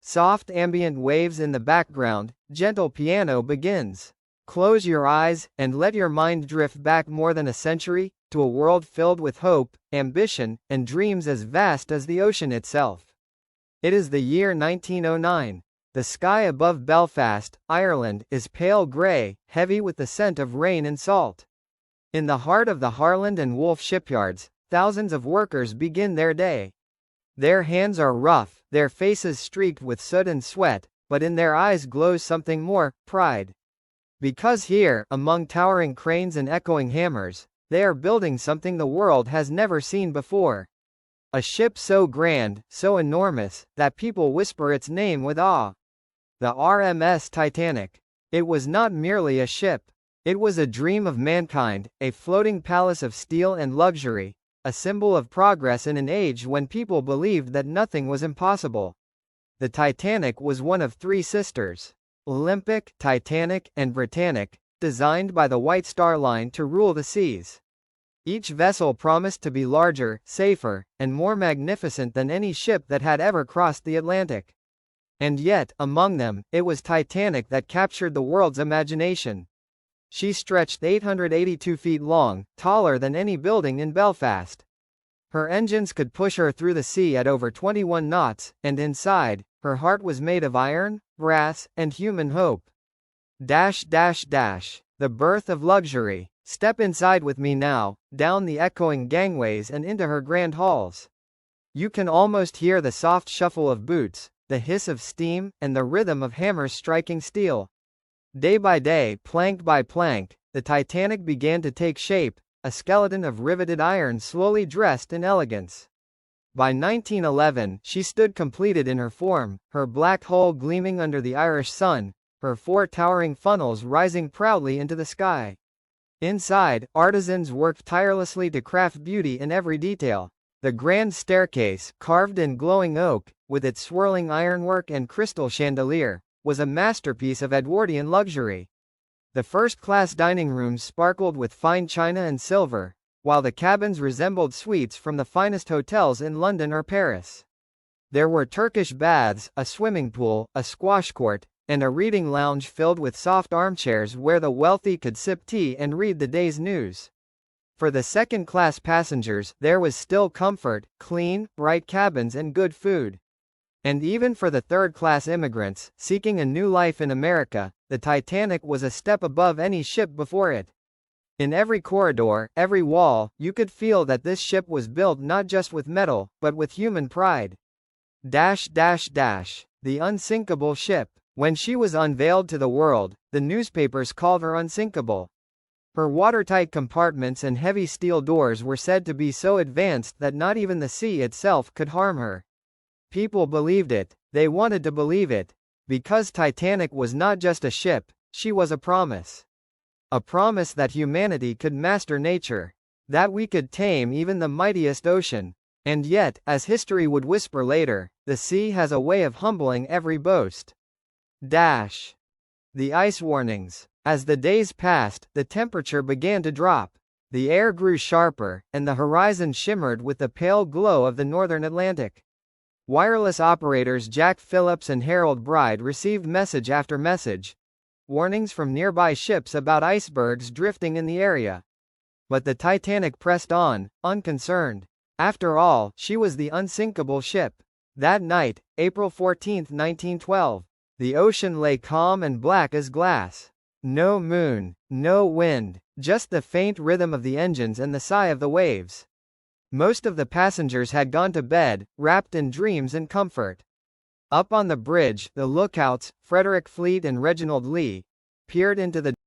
Soft ambient waves in the background, gentle piano begins. Close your eyes, and let your mind drift back more than a century, to a world filled with hope, ambition, and dreams as vast as the ocean itself. It is the year 1909. The sky above Belfast, Ireland, is pale grey, heavy with the scent of rain and salt. In the heart of the Harland and Wolff shipyards, thousands of workers begin their day. Their hands are rough, their faces streaked with soot and sweat, but in their eyes glows something more, pride. Because here, among towering cranes and echoing hammers, they are building something the world has never seen before. A ship so grand, so enormous, that people whisper its name with awe. The RMS Titanic. It was not merely a ship. It was a dream of mankind, a floating palace of steel and luxury, a symbol of progress in an age when people believed that nothing was impossible. The Titanic was one of three sisters, Olympic, Titanic, and Britannic, designed by the White Star Line to rule the seas. Each vessel promised to be larger, safer, and more magnificent than any ship that had ever crossed the Atlantic. And yet, among them, it was Titanic that captured the world's imagination. She stretched 882 feet long, taller than any building in Belfast. Her engines could push her through the sea at over 21 knots, and inside, her heart was made of iron, brass, and human hope. The birth of luxury. Step inside with me now, down the echoing gangways and into her grand halls. You can almost hear the soft shuffle of boots, the hiss of steam, and the rhythm of hammers striking steel. Day by day, plank by plank, the Titanic began to take shape, a skeleton of riveted iron slowly dressed in elegance. By 1911, she stood completed in her form, her black hull gleaming under the Irish sun, her four towering funnels rising proudly into the sky. Inside, artisans worked tirelessly to craft beauty in every detail. The grand staircase, carved in glowing oak, with its swirling ironwork and crystal chandelier, was a masterpiece of Edwardian luxury. The first-class dining rooms sparkled with fine china and silver, while the cabins resembled suites from the finest hotels in London or Paris. There were Turkish baths, a swimming pool, a squash court, and a reading lounge filled with soft armchairs where the wealthy could sip tea and read the day's news. For the second-class passengers, there was still comfort, clean, bright cabins and good food. And even for the third-class immigrants, seeking a new life in America, the Titanic was a step above any ship before it. In every corridor, every wall, you could feel that this ship was built not just with metal, but with human pride. The unsinkable ship. When she was unveiled to the world, the newspapers called her unsinkable. Her watertight compartments and heavy steel doors were said to be so advanced that not even the sea itself could harm her. People believed it, they wanted to believe it. Because Titanic was not just a ship, she was a promise. A promise that humanity could master nature. That we could tame even the mightiest ocean. And yet, as history would whisper later, the sea has a way of humbling every boast. The ice warnings. As the days passed, the temperature began to drop. The air grew sharper, and the horizon shimmered with the pale glow of the northern Atlantic. Wireless operators Jack Phillips and Harold Bride received message after message. Warnings from nearby ships about icebergs drifting in the area. But the Titanic pressed on, unconcerned. After all, she was the unsinkable ship. That night, April 14, 1912, the ocean lay calm and black as glass. No moon, no wind, just the faint rhythm of the engines and the sigh of the waves. Most of the passengers had gone to bed, wrapped in dreams and comfort. Up on the bridge, the lookouts, Frederick Fleet and Reginald Lee, peered into the